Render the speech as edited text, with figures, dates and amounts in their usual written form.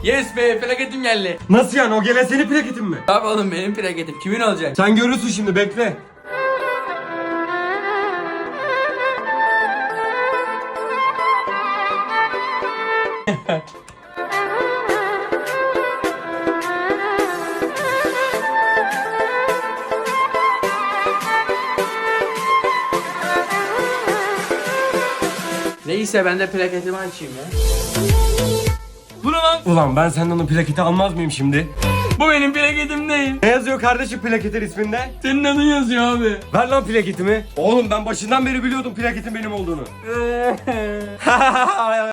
Yes be, plaketim geldi. Nasıl yani, o gelen senin plaketin mi? Abi oğlum benim plaketim kimin olacak? Sen görürsün şimdi, bekle. Neyse ben de plaketimi açayım ya. Bu ne lan? Ulan ben senden o plaketi almaz mıyım şimdi? Bu benim plaketim değil. Ne yazıyor kardeşim plaketin isminde? Senin adın yazıyor abi. Ver lan plaketimi. Oğlum ben başından beri biliyordum plaketin benim olduğunu.